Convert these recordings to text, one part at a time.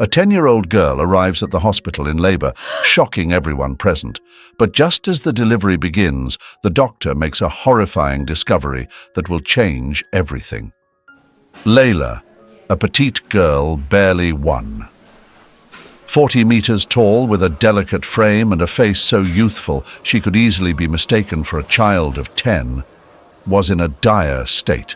A 10-year-old girl arrives at the hospital in labor, shocking everyone present. But just as the delivery begins, the doctor makes a horrifying discovery that will change everything. Layla, a petite girl barely 40 meters tall, with a delicate frame and a face so youthful she could easily be mistaken for a child of 10, was in a dire state.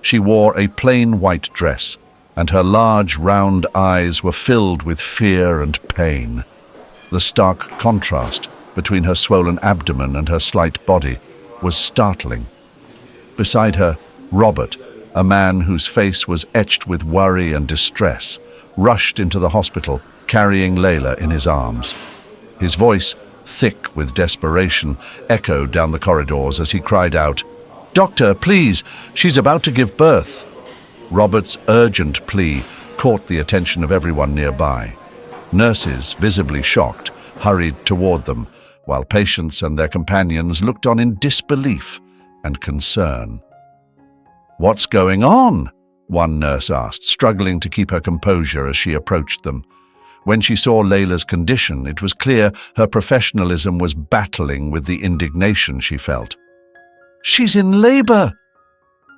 She wore a plain white dress, and her large, round eyes were filled with fear and pain. The stark contrast between her swollen abdomen and her slight body was startling. Beside her, Robert, a man whose face was etched with worry and distress, rushed into the hospital, carrying Layla in his arms. His voice, thick with desperation, echoed down the corridors as he cried out, "Doctor, please, she's about to give birth." Robert's urgent plea caught the attention of everyone nearby. Nurses, visibly shocked, hurried toward them, while patients and their companions looked on in disbelief and concern. "What's going on?" one nurse asked, struggling to keep her composure as she approached them. When she saw Layla's condition, it was clear her professionalism was battling with the indignation she felt. "She's in labor!"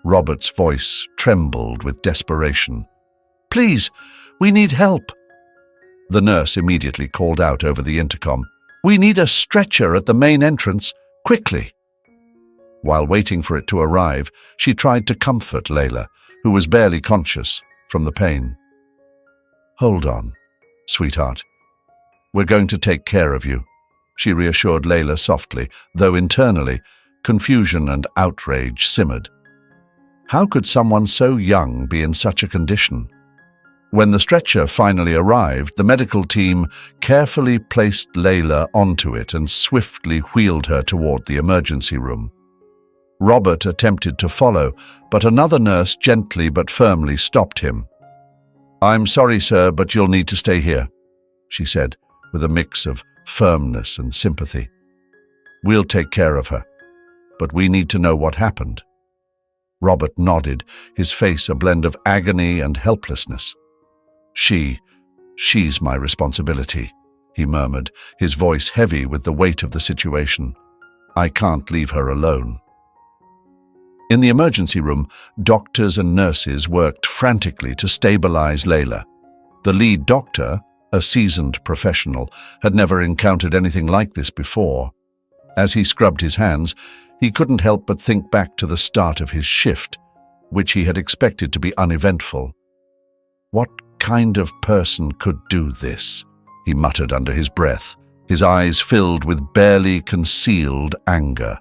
Robert's voice trembled with desperation. "Please, we need help." The nurse immediately called out over the intercom, "We need a stretcher at the main entrance, quickly." While waiting for it to arrive, she tried to comfort Layla, who was barely conscious from the pain. "Hold on, sweetheart. We're going to take care of you," she reassured Layla softly, though internally, confusion and outrage simmered. How could someone so young be in such a condition? When the stretcher finally arrived, the medical team carefully placed Layla onto it and swiftly wheeled her toward the emergency room. Robert attempted to follow, but another nurse gently but firmly stopped him. "I'm sorry, sir, but you'll need to stay here," she said, with a mix of firmness and sympathy. "We'll take care of her, but we need to know what happened." Robert nodded, his face a blend of agony and helplessness. She's my responsibility," he murmured, his voice heavy with the weight of the situation. "I can't leave her alone." In the emergency room, doctors and nurses worked frantically to stabilize Layla. The lead doctor, a seasoned professional, had never encountered anything like this before. As he scrubbed his hands, he couldn't help but think back to the start of his shift, which he had expected to be uneventful. What kind of person could do this? He muttered under his breath, his eyes filled with barely concealed anger.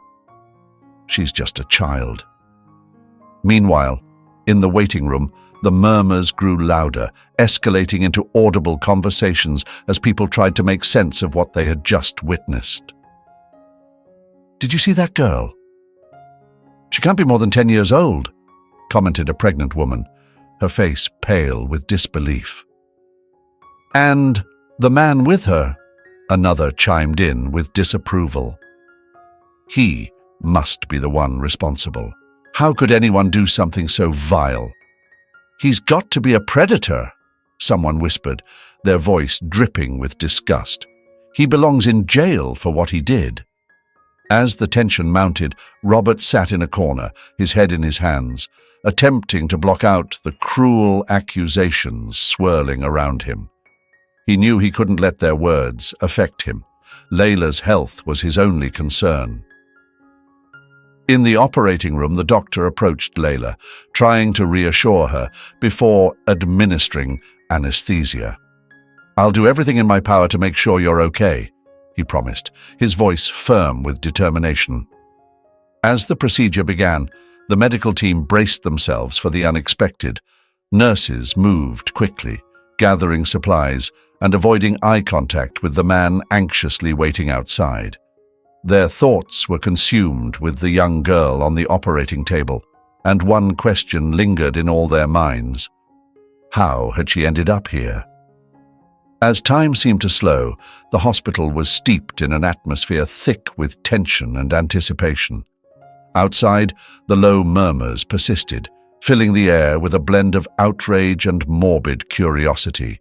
She's just a child. Meanwhile, in the waiting room, the murmurs grew louder, escalating into audible conversations as people tried to make sense of what they had just witnessed. "Did you see that girl? She can't be more than 10 years old," commented a pregnant woman, her face pale with disbelief. "And the man with her," another chimed in with disapproval. "He must be the one responsible. How could anyone do something so vile?" "He's got to be a predator," someone whispered, their voice dripping with disgust. "He belongs in jail for what he did." As the tension mounted, Robert sat in a corner, his head in his hands, attempting to block out the cruel accusations swirling around him. He knew he couldn't let their words affect him. Layla's health was his only concern. In the operating room, the doctor approached Layla, trying to reassure her before administering anesthesia. "I'll do everything in my power to make sure you're okay," he promised, his voice firm with determination. As the procedure began, the medical team braced themselves for the unexpected. Nurses moved quickly, gathering supplies and avoiding eye contact with the man anxiously waiting outside. Their thoughts were consumed with the young girl on the operating table, and one question lingered in all their minds. How had she ended up here? As time seemed to slow, the hospital was steeped in an atmosphere thick with tension and anticipation. Outside, the low murmurs persisted, filling the air with a blend of outrage and morbid curiosity.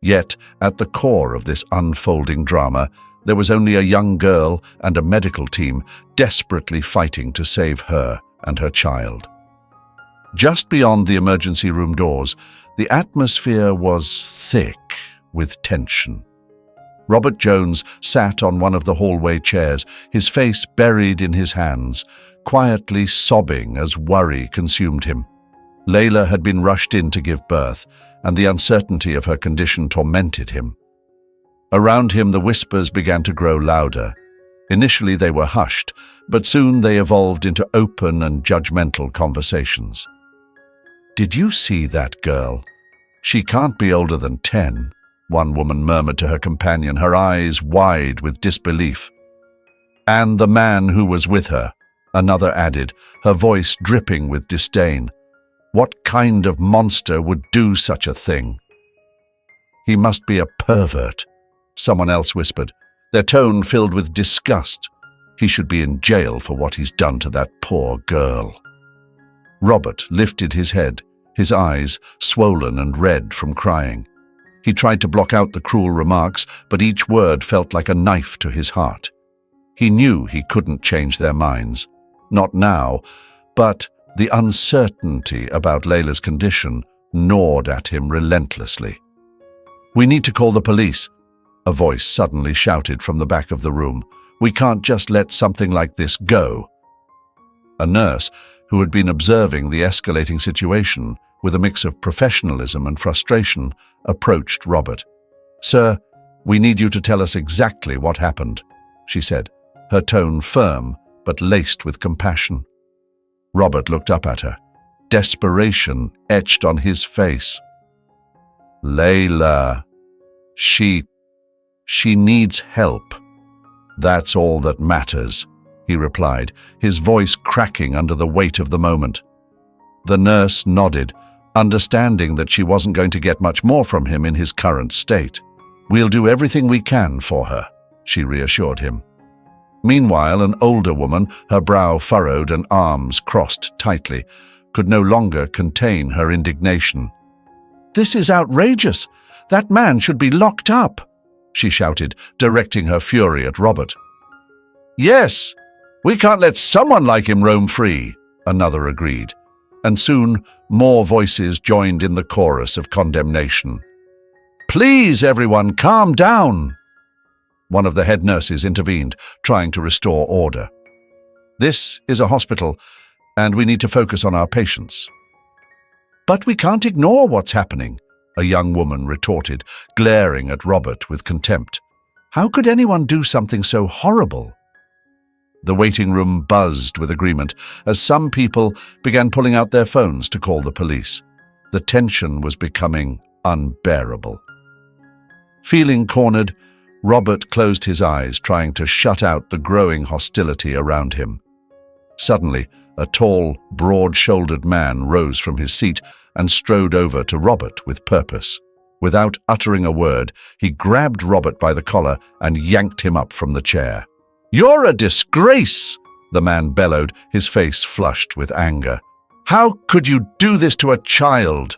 Yet, at the core of this unfolding drama, there was only a young girl and a medical team desperately fighting to save her and her child. Just beyond the emergency room doors, the atmosphere was thick with tension. Robert Jones sat on one of the hallway chairs, his face buried in his hands, quietly sobbing as worry consumed him. Layla had been rushed in to give birth, and the uncertainty of her condition tormented him. Around him, the whispers began to grow louder. Initially, they were hushed, but soon they evolved into open and judgmental conversations. "Did you see that girl? She can't be older than 10, one woman murmured to her companion, her eyes wide with disbelief. "And the man who was with her," another added, her voice dripping with disdain. "What kind of monster would do such a thing?" "He must be a pervert," someone else whispered, their tone filled with disgust. "He should be in jail for what he's done to that poor girl." Robert lifted his head, his eyes swollen and red from crying. He tried to block out the cruel remarks, but each word felt like a knife to his heart. He knew he couldn't change their minds. Not now, but the uncertainty about Layla's condition gnawed at him relentlessly. "We need to call the police," a voice suddenly shouted from the back of the room. "We can't just let something like this go." A nurse, who had been observing the escalating situation with a mix of professionalism and frustration, approached Robert. "Sir, we need you to tell us exactly what happened," she said, her tone firm but laced with compassion. Robert looked up at her, desperation etched on his face. "Layla, she needs help. That's all that matters," he replied, his voice cracking under the weight of the moment. The nurse nodded, understanding that she wasn't going to get much more from him in his current state. "We'll do everything we can for her," she reassured him. Meanwhile, an older woman, her brow furrowed and arms crossed tightly, could no longer contain her indignation. "This is outrageous! That man should be locked up!" she shouted, directing her fury at Robert. "Yes, we can't let someone like him roam free," another agreed, and soon more voices joined in the chorus of condemnation. "Please, everyone, calm down!" One of the head nurses intervened, trying to restore order. "This is a hospital, and we need to focus on our patients." "But we can't ignore what's happening," a young woman retorted, glaring at Robert with contempt. "How could anyone do something so horrible?" The waiting room buzzed with agreement as some people began pulling out their phones to call the police. The tension was becoming unbearable. Feeling cornered, Robert closed his eyes, trying to shut out the growing hostility around him. Suddenly, a tall, broad-shouldered man rose from his seat and strode over to Robert with purpose. Without uttering a word, he grabbed Robert by the collar and yanked him up from the chair. "You're a disgrace!" the man bellowed, his face flushed with anger. "How could you do this to a child?"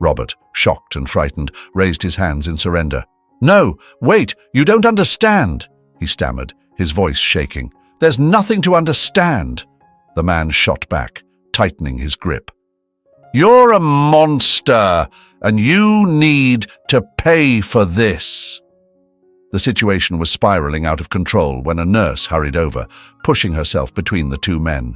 Robert, shocked and frightened, raised his hands in surrender. "No, wait, you don't understand," he stammered, his voice shaking. "There's nothing to understand." The man shot back, tightening his grip. "You're a monster, and you need to pay for this." The situation was spiraling out of control when a nurse hurried over, pushing herself between the two men.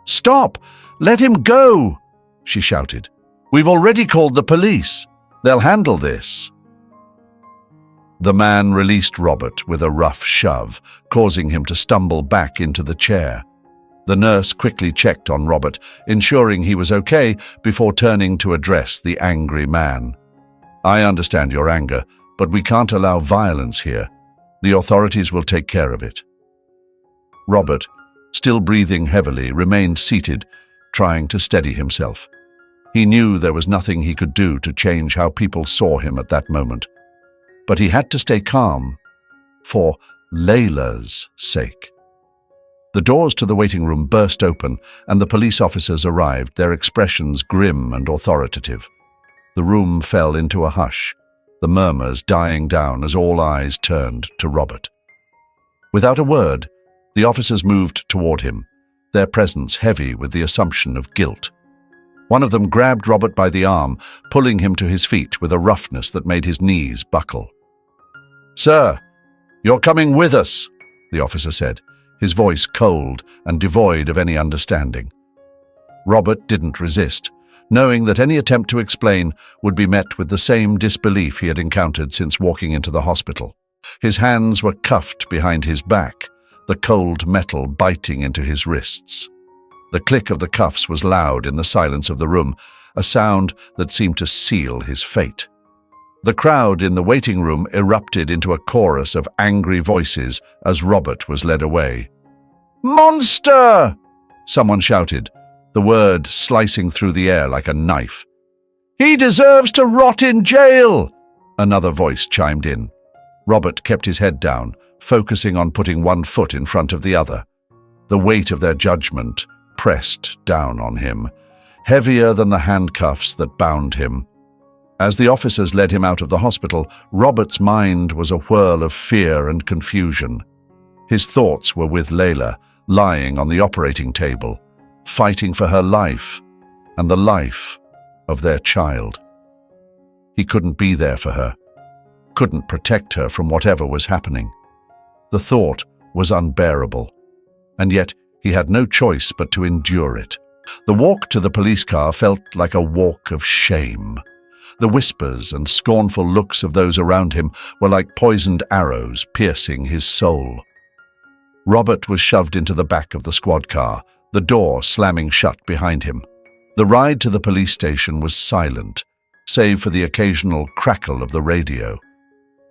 "Stop! Let him go!" she shouted. "We've already called the police. They'll handle this." The man released Robert with a rough shove, causing him to stumble back into the chair. The nurse quickly checked on Robert, ensuring he was okay before turning to address the angry man. "I understand your anger, but we can't allow violence here. The authorities will take care of it." Robert, still breathing heavily, remained seated, trying to steady himself. He knew there was nothing he could do to change how people saw him at that moment. But he had to stay calm, for Layla's sake. The doors to the waiting room burst open, and the police officers arrived, their expressions grim and authoritative. The room fell into a hush, the murmurs dying down as all eyes turned to Robert. Without a word, the officers moved toward him, their presence heavy with the assumption of guilt. One of them grabbed Robert by the arm, pulling him to his feet with a roughness that made his knees buckle. "Sir, you're coming with us," the officer said, his voice cold and devoid of any understanding. Robert didn't resist, knowing that any attempt to explain would be met with the same disbelief he had encountered since walking into the hospital. His hands were cuffed behind his back, the cold metal biting into his wrists. The click of the cuffs was loud in the silence of the room, a sound that seemed to seal his fate. The crowd in the waiting room erupted into a chorus of angry voices as Robert was led away. "Monster!" someone shouted, the word slicing through the air like a knife. "He deserves to rot in jail!" another voice chimed in. Robert kept his head down, focusing on putting one foot in front of the other. The weight of their judgment pressed down on him, heavier than the handcuffs that bound him. As the officers led him out of the hospital, Robert's mind was a whirl of fear and confusion. His thoughts were with Layla, lying on the operating table, fighting for her life and the life of their child. He couldn't be there for her, couldn't protect her from whatever was happening. The thought was unbearable, and yet he had no choice but to endure it. The walk to the police car felt like a walk of shame. The whispers and scornful looks of those around him were like poisoned arrows piercing his soul. Robert was shoved into the back of the squad car, the door slamming shut behind him. The ride to the police station was silent, save for the occasional crackle of the radio.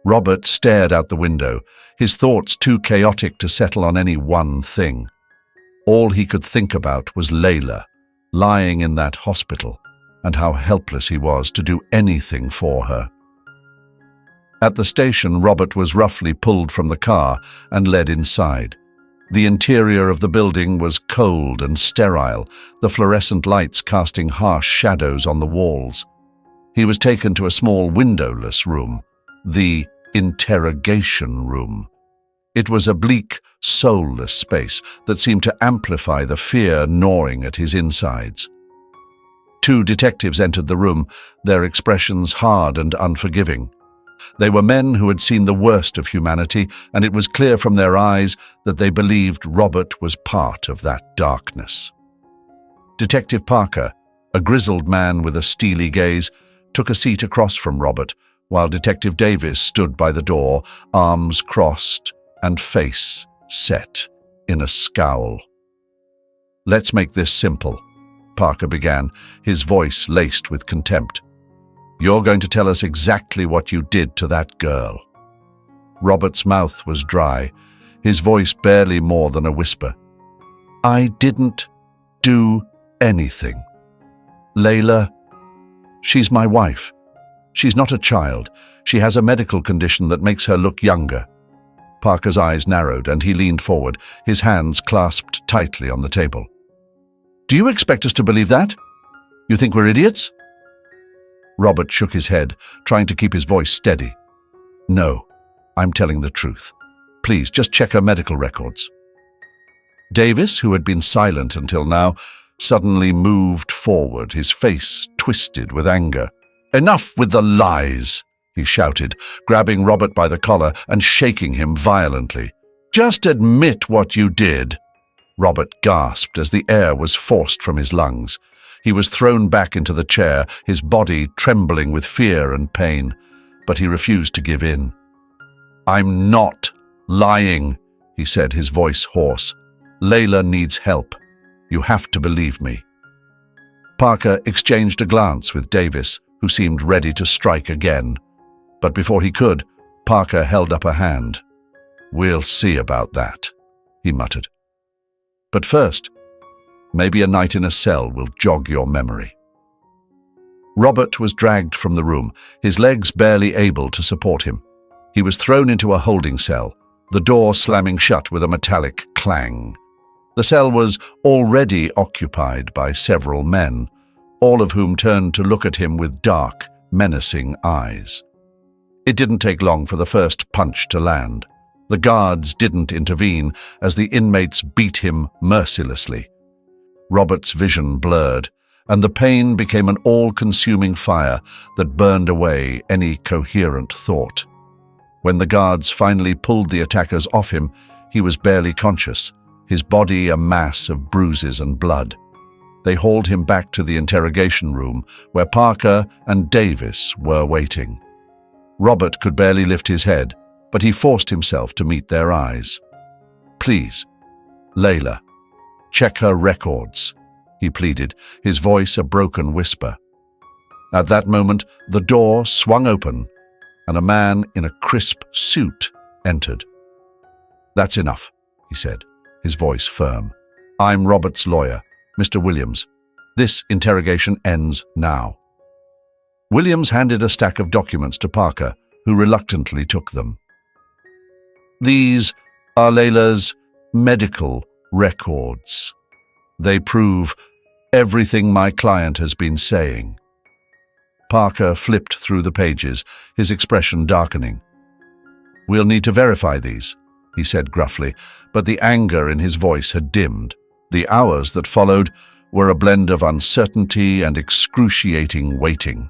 Robert stared out the window, his thoughts too chaotic to settle on any one thing. All he could think about was Layla, lying in that hospital, and how helpless he was to do anything for her. At the station, Robert was roughly pulled from the car and led inside. The interior of the building was cold and sterile, the fluorescent lights casting harsh shadows on the walls. He was taken to a small windowless room, the interrogation room. It was a bleak, soulless space that seemed to amplify the fear gnawing at his insides. Two detectives entered the room, their expressions hard and unforgiving. They were men who had seen the worst of humanity, and it was clear from their eyes that they believed Robert was part of that darkness. Detective Parker, a grizzled man with a steely gaze, took a seat across from Robert, while Detective Davis stood by the door, arms crossed and face set in a scowl. "Let's make this simple," Parker began, his voice laced with contempt. "You're going to tell us exactly what you did to that girl." Robert's mouth was dry, his voice barely more than a whisper. "I didn't do anything. Layla, she's my wife. She's not a child. She has a medical condition that makes her look younger." Parker's eyes narrowed and he leaned forward, his hands clasped tightly on the table. "Do you expect us to believe that? You think we're idiots?" Robert shook his head, trying to keep his voice steady. "No, I'm telling the truth. Please, just check her medical records." Davis, who had been silent until now, suddenly moved forward, his face twisted with anger. "Enough with the lies!" he shouted, grabbing Robert by the collar and shaking him violently. "Just admit what you did." Robert gasped as the air was forced from his lungs. He was thrown back into the chair, his body trembling with fear and pain, but he refused to give in. "I'm not lying," he said, his voice hoarse. "Layla needs help. You have to believe me." Parker exchanged a glance with Davis, who seemed ready to strike again. But before he could, Parker held up a hand. "We'll see about that," he muttered. "But first, maybe a night in a cell will jog your memory." Robert was dragged from the room, his legs barely able to support him. He was thrown into a holding cell, the door slamming shut with a metallic clang. The cell was already occupied by several men, all of whom turned to look at him with dark, menacing eyes. It didn't take long for the first punch to land. The guards didn't intervene as the inmates beat him mercilessly. Robert's vision blurred, and the pain became an all-consuming fire that burned away any coherent thought. When the guards finally pulled the attackers off him, he was barely conscious, his body a mass of bruises and blood. They hauled him back to the interrogation room, where Parker and Davis were waiting. Robert could barely lift his head, but he forced himself to meet their eyes. "Please, Layla, check her records," he pleaded, his voice a broken whisper. At that moment, the door swung open, and a man in a crisp suit entered. "That's enough," he said, his voice firm. "I'm Robert's lawyer, Mr. Williams. This interrogation ends now." Williams handed a stack of documents to Parker, who reluctantly took them. "These are Layla's medical records. They prove everything my client has been saying." Parker flipped through the pages, his expression darkening. "We'll need to verify these," he said gruffly, but the anger in his voice had dimmed. The hours that followed were a blend of uncertainty and excruciating waiting.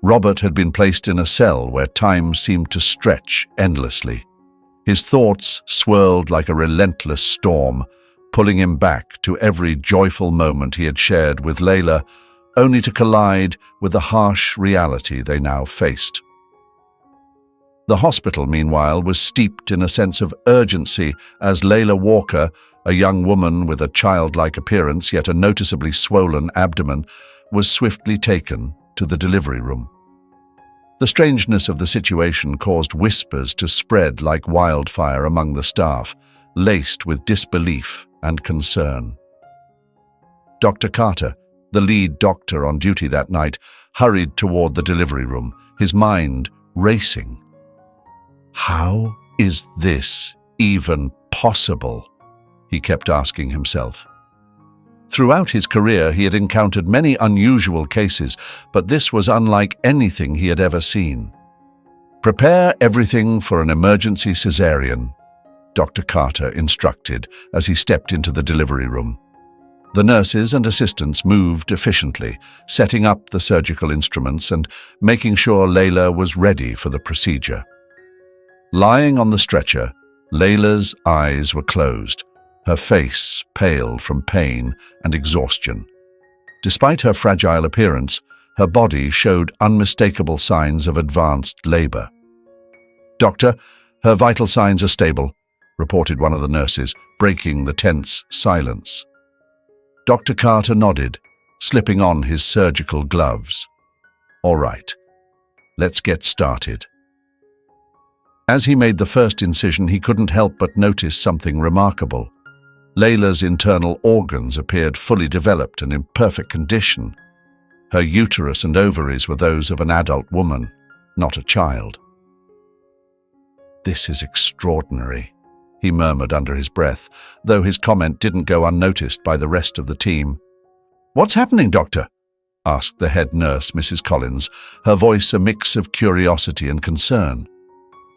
Robert had been placed in a cell where time seemed to stretch endlessly. His thoughts swirled like a relentless storm, pulling him back to every joyful moment he had shared with Layla, only to collide with the harsh reality they now faced. The hospital, meanwhile, was steeped in a sense of urgency as Layla Walker, a young woman with a childlike appearance yet a noticeably swollen abdomen, was swiftly taken to the delivery room. The strangeness of the situation caused whispers to spread like wildfire among the staff, laced with disbelief and concern. Dr. Carter, the lead doctor on duty that night, hurried toward the delivery room, his mind racing. How is this even possible? He kept asking himself. Throughout his career, he had encountered many unusual cases, but this was unlike anything he had ever seen. "Prepare everything for an emergency cesarean," Dr. Carter instructed as he stepped into the delivery room. The nurses and assistants moved efficiently, setting up the surgical instruments and making sure Layla was ready for the procedure. Lying on the stretcher, Layla's eyes were closed, her face pale from pain and exhaustion. Despite her fragile appearance, her body showed unmistakable signs of advanced labor. "Doctor, her vital signs are stable," reported one of the nurses, breaking the tense silence. Dr. Carter nodded, slipping on his surgical gloves. "All right, let's get started." As he made the first incision, he couldn't help but notice something remarkable. Layla's internal organs appeared fully developed and in perfect condition. Her uterus and ovaries were those of an adult woman, not a child. "This is extraordinary," he murmured under his breath, though his comment didn't go unnoticed by the rest of the team. "What's happening, doctor?" asked the head nurse, Mrs. Collins, her voice a mix of curiosity and concern.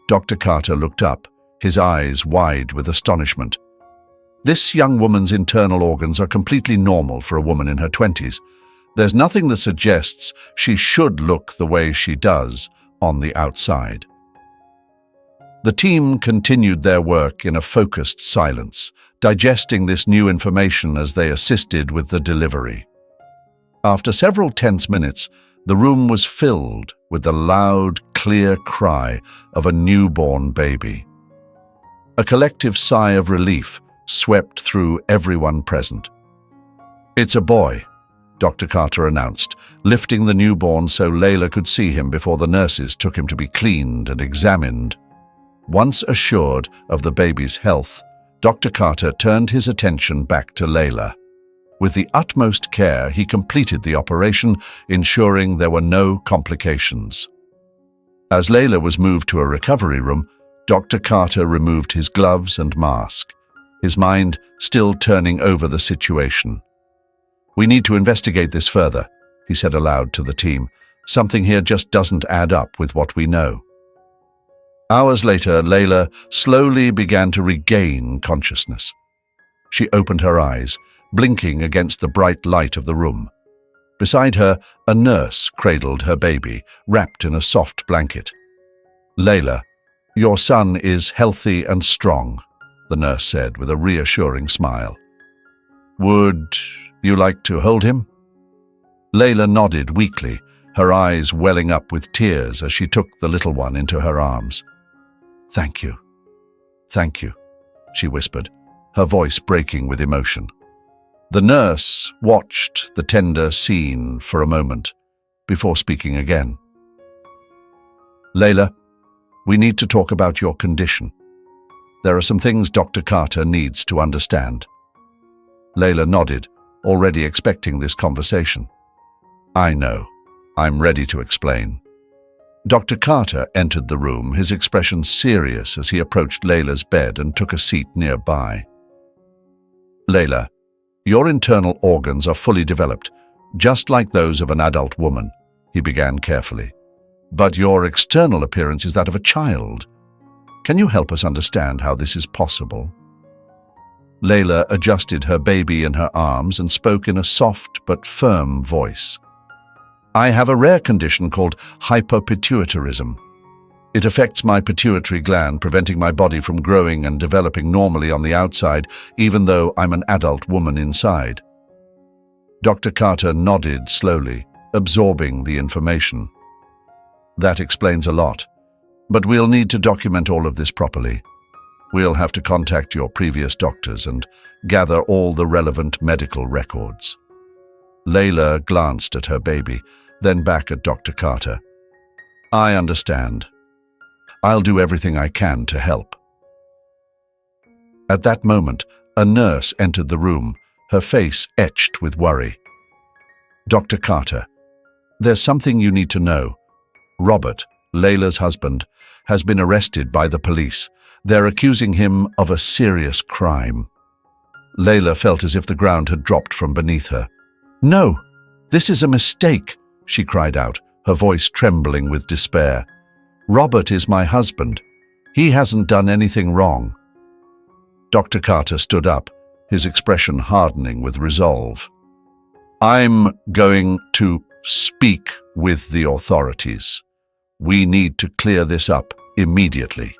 Dr. Carter looked up, his eyes wide with astonishment. "This young woman's internal organs are completely normal for a woman in her 20s. There's nothing that suggests she should look the way she does on the outside." The team continued their work in a focused silence, digesting this new information as they assisted with the delivery. After several tense minutes, the room was filled with the loud, clear cry of a newborn baby. A collective sigh of relief swept through everyone present. "It's a boy," Dr. Carter announced, lifting the newborn so Layla could see him before the nurses took him to be cleaned and examined. Once assured of the baby's health, Dr. Carter turned his attention back to Layla. With the utmost care, he completed the operation, ensuring there were no complications. As Layla was moved to a recovery room, Dr. Carter removed his gloves and mask, his mind still turning over the situation. "We need to investigate this further," he said aloud to the team. "Something here just doesn't add up with what we know." Hours later, Layla slowly began to regain consciousness. She opened her eyes, blinking against the bright light of the room. Beside her, a nurse cradled her baby, wrapped in a soft blanket. "Layla, your son is healthy and strong," the nurse said with a reassuring smile. "Would you like to hold him?" Layla nodded weakly, her eyes welling up with tears as she took the little one into her arms. "Thank you. Thank you," she whispered, her voice breaking with emotion. The nurse watched the tender scene for a moment before speaking again. "Layla, we need to talk about your condition. There are some things Dr. Carter needs to understand." Layla nodded, already expecting this conversation. "I know. I'm ready to explain." Dr. Carter entered the room, his expression serious as he approached Layla's bed and took a seat nearby. "Layla, your internal organs are fully developed, just like those of an adult woman," he began carefully. "But your external appearance is that of a child. Can you help us understand how this is possible?" Layla adjusted her baby in her arms and spoke in a soft but firm voice. "I have a rare condition called hypopituitarism. It affects my pituitary gland, preventing my body from growing and developing normally on the outside, even though I'm an adult woman inside." Dr. Carter nodded slowly, absorbing the information. "That explains a lot, but we'll need to document all of this properly. We'll have to contact your previous doctors and gather all the relevant medical records." Layla glanced at her baby, then back at Dr. Carter. "I understand. I'll do everything I can to help." At that moment, a nurse entered the room, her face etched with worry. "Dr. Carter, there's something you need to know. Robert, Layla's husband, has been arrested by the police. They're accusing him of a serious crime." Layla felt as if the ground had dropped from beneath her. "No, this is a mistake," she cried out, her voice trembling with despair. "Robert is my husband. He hasn't done anything wrong." Dr. Carter stood up, his expression hardening with resolve. "I'm going to speak with the authorities. We need to clear this up immediately."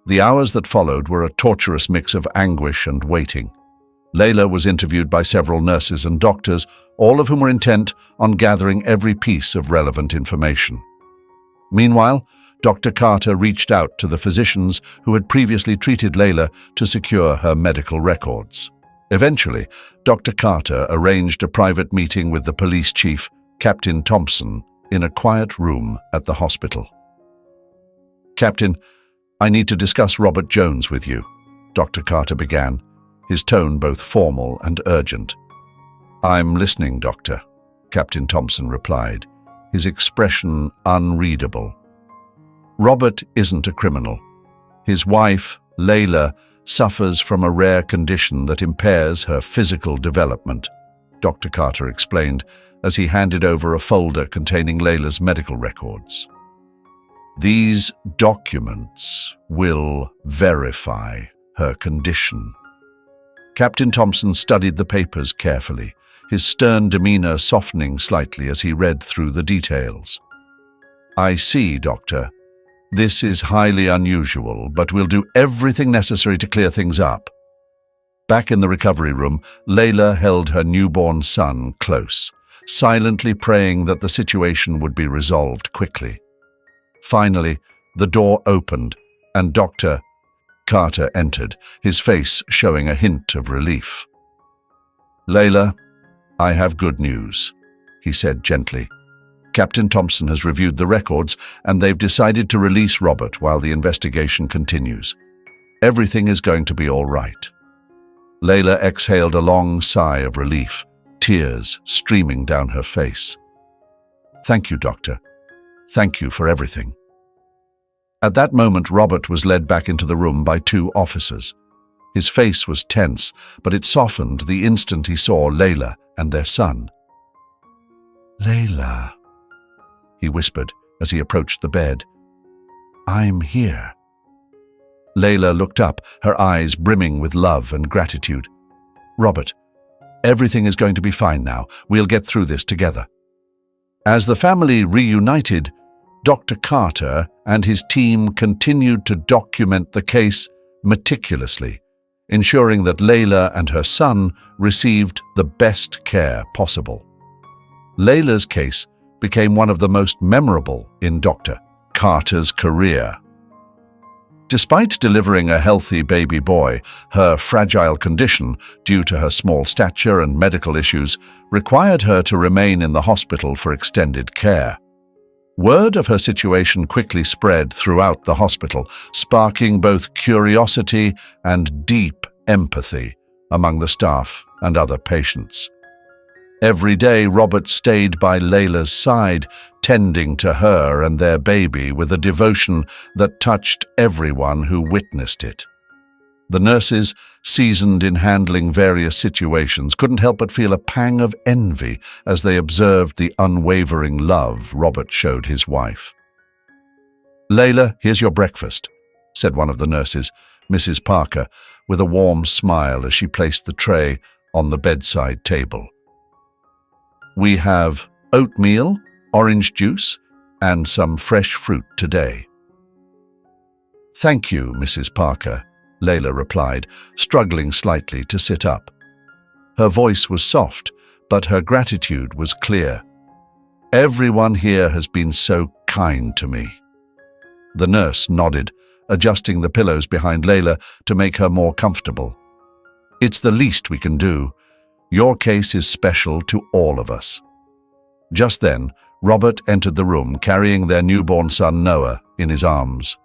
The hours that followed were a torturous mix of anguish and waiting. Layla was interviewed by several nurses and doctors, all of whom were intent on gathering every piece of relevant information. Meanwhile, Dr. Carter reached out to the physicians who had previously treated Layla to secure her medical records. Eventually, Dr. Carter arranged a private meeting with the police chief, Captain Thompson, in a quiet room at the hospital. "Captain, I need to discuss Robert Jones with you," Dr. Carter began, his tone both formal and urgent. "I'm listening, Doctor," Captain Thompson replied, his expression unreadable. "Robert isn't a criminal. His wife, Layla, suffers from a rare condition that impairs her physical development," Dr. Carter explained as he handed over a folder containing Layla's medical records. "These documents will verify her condition." Captain Thompson studied the papers carefully, his stern demeanor softening slightly as he read through the details. "I see, Doctor. This is highly unusual, but we'll do everything necessary to clear things up." Back in the recovery room, Layla held her newborn son close, silently praying that the situation would be resolved quickly. Finally, the door opened and Dr. Carter entered, his face showing a hint of relief. "Layla, I have good news," he said gently. "Captain Thompson has reviewed the records and they've decided to release Robert while the investigation continues. Everything is going to be all right." Layla exhaled a long sigh of relief, tears streaming down her face. "Thank you, Doctor. Thank you for everything." At that moment, Robert was led back into the room by two officers. His face was tense, but it softened the instant he saw Layla and their son. "Layla," he whispered as he approached the bed. I'm here." Layla looked up, her eyes brimming with love and gratitude. "Robert, everything is going to be fine now. We'll get through this together." As the family reunited, Dr. Carter and his team continued to document the case meticulously, ensuring that Layla and her son received the best care possible. Layla's case became one of the most memorable in Dr. Carter's career. Despite delivering a healthy baby boy, her fragile condition, due to her small stature and medical issues, required her to remain in the hospital for extended care. Word of her situation quickly spread throughout the hospital, sparking both curiosity and deep empathy among the staff and other patients. Every day, Robert stayed by Layla's side, tending to her and their baby with a devotion that touched everyone who witnessed it. The nurses, seasoned in handling various situations, couldn't help but feel a pang of envy as they observed the unwavering love Robert showed his wife. "Layla, here's your breakfast," said one of the nurses, Mrs. Parker, with a warm smile as she placed the tray on the bedside table. "We have oatmeal, orange juice, and some fresh fruit today." "Thank you, Mrs. Parker," Layla replied, struggling slightly to sit up. Her voice was soft, but her gratitude was clear. "Everyone here has been so kind to me." The nurse nodded, adjusting the pillows behind Layla to make her more comfortable. "It's the least we can do. Your case is special to all of us." Just then, Robert entered the room carrying their newborn son Noah in his arms.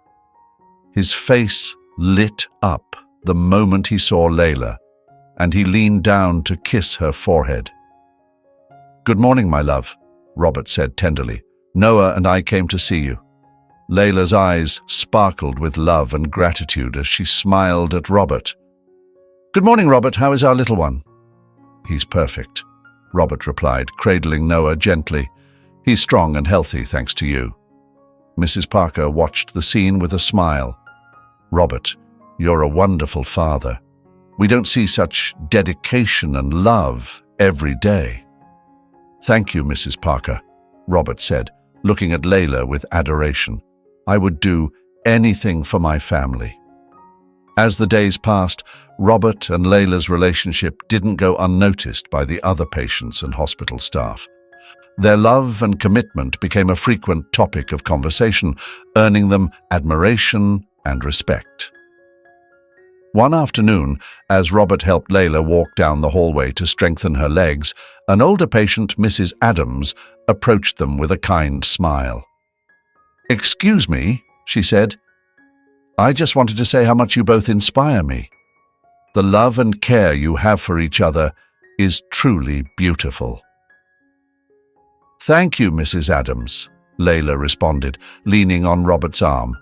His face lit up the moment he saw Layla, and he leaned down to kiss her forehead. "Good morning, my love," Robert said tenderly. "Noah and I came to see you." Layla's eyes sparkled with love and gratitude as she smiled at Robert. "Good morning, Robert. How is our little one?" "He's perfect," Robert replied, cradling Noah gently. "He's strong and healthy, thanks to you." Mrs. Parker watched the scene with a smile. "Robert, you're a wonderful father. We don't see such dedication and love every day." "Thank you, Mrs. Parker," Robert said, looking at Layla with adoration. "I would do anything for my family." As the days passed, Robert and Layla's relationship didn't go unnoticed by the other patients and hospital staff. Their love and commitment became a frequent topic of conversation, earning them admiration and respect. One afternoon, as Robert helped Layla walk down the hallway to strengthen her legs, an older patient, Mrs. Adams, approached them with a kind smile. "Excuse me," she said. "I just wanted to say how much you both inspire me. The love and care you have for each other is truly beautiful." "Thank you, Mrs. Adams," Layla responded, leaning on Robert's arm.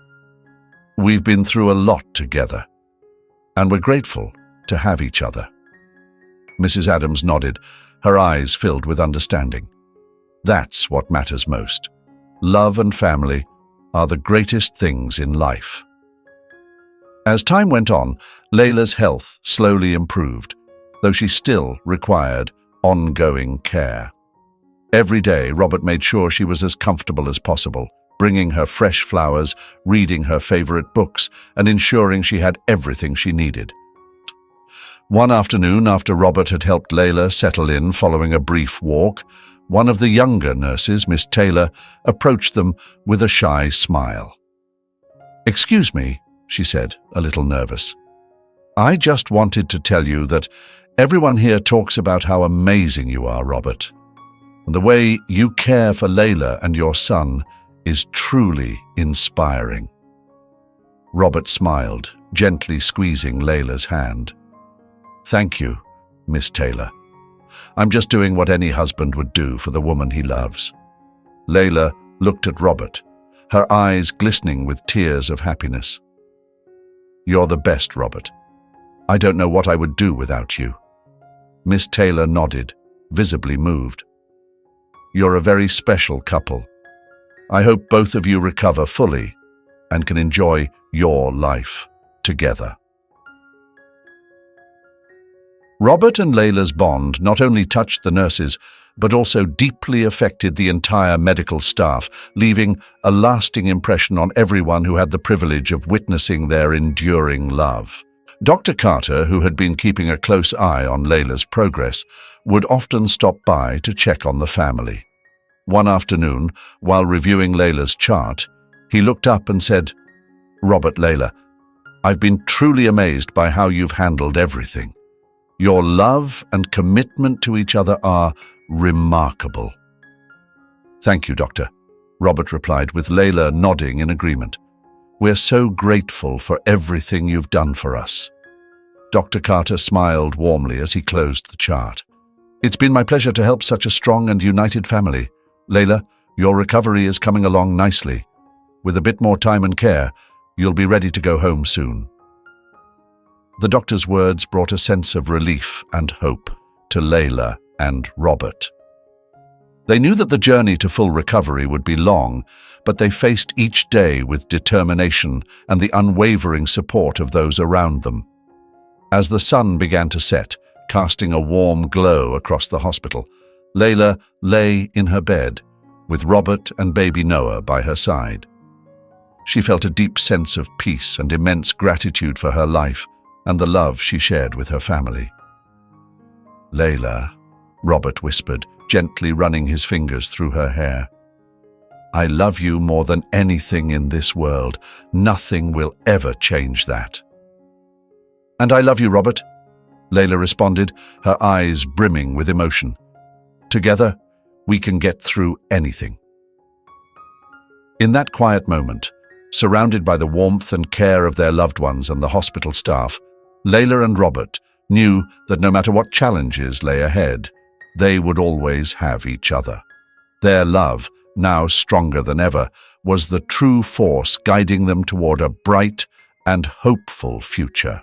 "We've been through a lot together, and we're grateful to have each other." Mrs. Adams nodded, her eyes filled with understanding. "That's what matters most. Love and family are the greatest things in life." As time went on, Layla's health slowly improved, though she still required ongoing care. Every day, Robert made sure she was as comfortable as possible, bringing her fresh flowers, reading her favorite books, and ensuring she had everything she needed. One afternoon, after Robert had helped Layla settle in following a brief walk, one of the younger nurses, Miss Taylor, approached them with a shy smile. "Excuse me," she said, a little nervous. "I just wanted to tell you that everyone here talks about how amazing you are, Robert. And the way you care for Layla and your son is truly inspiring." Robert smiled, gently squeezing Layla's hand. "Thank you, Miss Taylor. I'm just doing what any husband would do for the woman he loves." Layla looked at Robert, her eyes glistening with tears of happiness. "You're the best, Robert. I don't know what I would do without you." Miss Taylor nodded, visibly moved. "You're a very special couple. I hope both of you recover fully and can enjoy your life together. Robert and Layla's bond not only touched the nurses, but also deeply affected the entire medical staff, leaving a lasting impression on everyone who had the privilege of witnessing their enduring love. Dr. Carter, who had been keeping a close eye on Layla's progress, would often stop by to check on the family. One afternoon, while reviewing Layla's chart, he looked up and said, "Robert, Layla, I've been truly amazed by how you've handled everything. Your love and commitment to each other are remarkable." "Thank you, Doctor," Robert replied, with Layla nodding in agreement. "We're so grateful for everything you've done for us." Dr. Carter smiled warmly as he closed the chart. "It's been my pleasure to help such a strong and united family. Layla, your recovery is coming along nicely. With a bit more time and care, you'll be ready to go home soon." The doctor's words brought a sense of relief and hope to Layla and Robert. They knew that the journey to full recovery would be long, but they faced each day with determination and the unwavering support of those around them. As the sun began to set, casting a warm glow across the hospital, Layla lay in her bed, with Robert and baby Noah by her side. She felt a deep sense of peace and immense gratitude for her life and the love she shared with her family. "Layla," Robert whispered, gently running his fingers through her hair. "I love you more than anything in this world. Nothing will ever change that." "And I love you, Robert," Layla responded, her eyes brimming with emotion. "Together, we can get through anything." In that quiet moment, surrounded by the warmth and care of their loved ones and the hospital staff, Layla and Robert knew that no matter what challenges lay ahead, they would always have each other. Their love, now stronger than ever, was the true force guiding them toward a bright and hopeful future.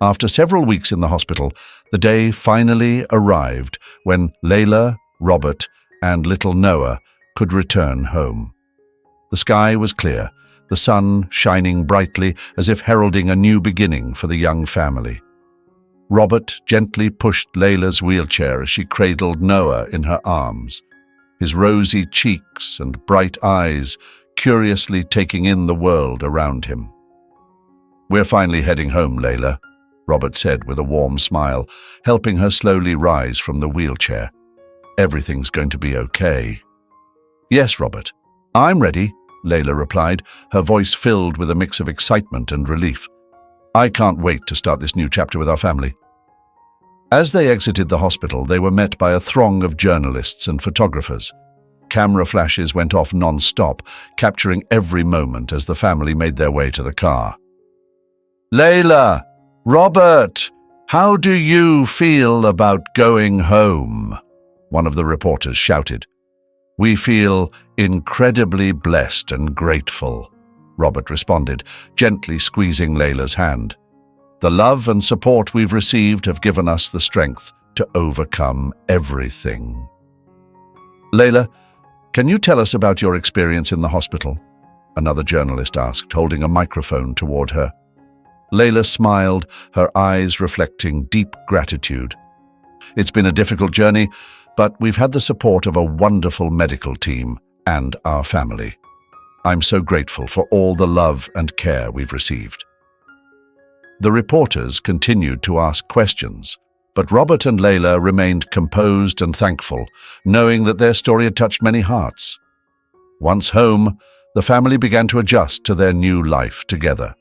After several weeks in the hospital, the day finally arrived when Layla, Robert, and little Noah could return home. The sky was clear, the sun shining brightly as if heralding a new beginning for the young family. Robert gently pushed Layla's wheelchair as she cradled Noah in her arms, his rosy cheeks and bright eyes curiously taking in the world around him. "We're finally heading home, Layla," Robert said with a warm smile, helping her slowly rise from the wheelchair. "Everything's going to be okay." "Yes, Robert. I'm ready," Layla replied, her voice filled with a mix of excitement and relief. "I can't wait to start this new chapter with our family." As they exited the hospital, they were met by a throng of journalists and photographers. Camera flashes went off non-stop, capturing every moment as the family made their way to the car. "Layla! Robert! How do you feel about going home?" one of the reporters shouted. "We feel incredibly blessed and grateful," Robert responded, gently squeezing Layla's hand. "The love and support we've received have given us the strength to overcome everything." "Layla, can you tell us about your experience in the hospital?" another journalist asked, holding a microphone toward her. Layla smiled, her eyes reflecting deep gratitude. "It's been a difficult journey, but we've had the support of a wonderful medical team and our family. I'm so grateful for all the love and care we've received." The reporters continued to ask questions, but Robert and Layla remained composed and thankful, knowing that their story had touched many hearts. Once home, the family began to adjust to their new life together.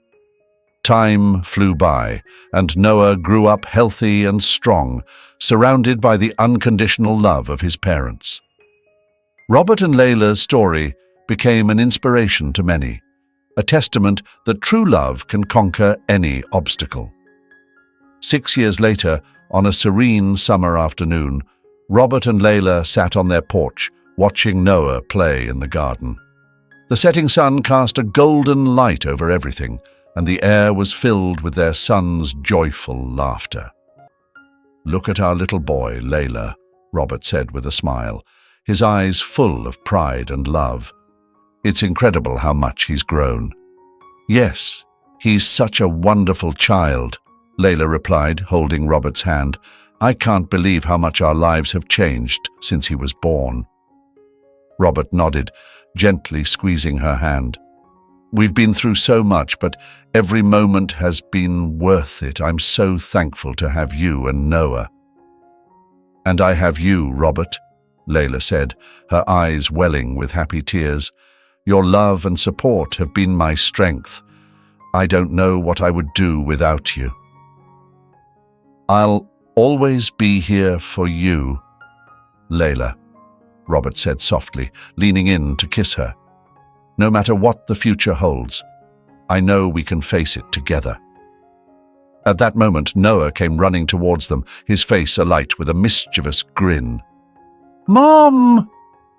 Time flew by, and Noah grew up healthy and strong, surrounded by the unconditional love of his parents. Robert and Layla's story became an inspiration to many, a testament that true love can conquer any obstacle. 6 years later, on a serene summer afternoon, Robert and Layla sat on their porch, watching Noah play in the garden. The setting sun cast a golden light over everything, and the air was filled with their son's joyful laughter. "Look at our little boy, Layla," Robert said with a smile, his eyes full of pride and love. It's incredible how much he's grown." "Yes, he's such a wonderful child," Layla replied, holding Robert's hand. "I can't believe how much our lives have changed since he was born." Robert nodded, gently squeezing her hand. "We've been through so much, but every moment has been worth it. I'm so thankful to have you and Noah." "And I have you, Robert," Layla said, her eyes welling with happy tears. "Your love and support have been my strength. I don't know what I would do without you." "I'll always be here for you, Layla," Robert said softly, leaning in to kiss her. "No matter what the future holds, I know we can face it together." At that moment, Noah came running towards them, his face alight with a mischievous grin. "Mom!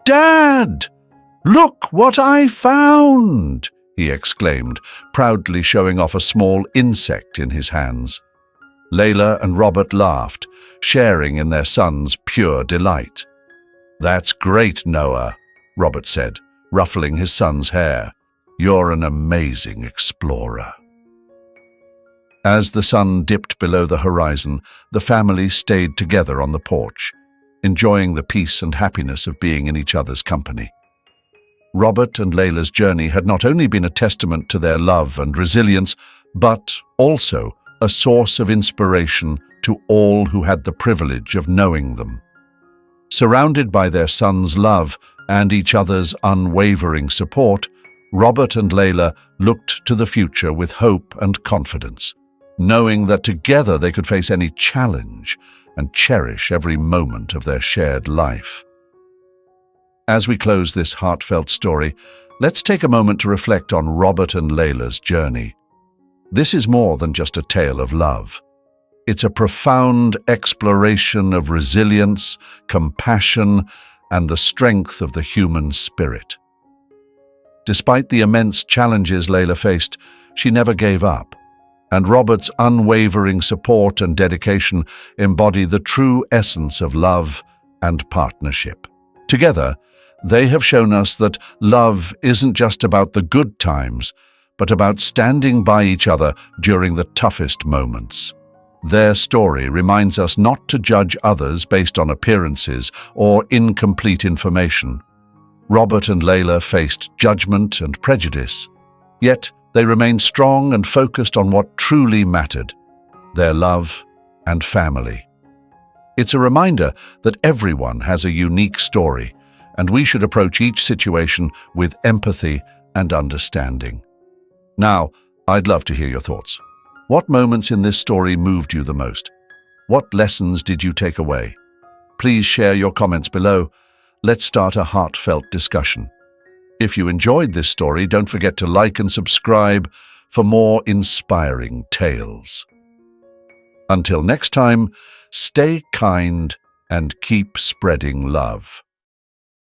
Dad! Look what I found!" he exclaimed, proudly showing off a small insect in his hands. Layla and Robert laughed, sharing in their son's pure delight. "That's great, Noah," Robert said, ruffling his son's hair. "You're an amazing explorer." As the sun dipped below the horizon, the family stayed together on the porch, enjoying the peace and happiness of being in each other's company. Robert and Layla's journey had not only been a testament to their love and resilience, but also a source of inspiration to all who had the privilege of knowing them. Surrounded by their son's love and each other's unwavering support, Robert and Layla looked to the future with hope and confidence, knowing that together they could face any challenge and cherish every moment of their shared life. As we close this heartfelt story, let's take a moment to reflect on Robert and Layla's journey. This is more than just a tale of love. It's a profound exploration of resilience, compassion, and the strength of the human spirit. Despite the immense challenges Layla faced, she never gave up, and Robert's unwavering support and dedication embody the true essence of love and partnership. Together, they have shown us that love isn't just about the good times, but about standing by each other during the toughest moments. Their story reminds us not to judge others based on appearances or incomplete information. Robert and Layla faced judgment and prejudice, yet they remained strong and focused on what truly mattered: their love and family. It's a reminder that everyone has a unique story, and we should approach each situation with empathy and understanding. Now, I'd love to hear your thoughts. What moments in this story moved you the most? What lessons did you take away? Please share your comments below. Let's start a heartfelt discussion. If you enjoyed this story, don't forget to like and subscribe for more inspiring tales. Until next time, stay kind and keep spreading love.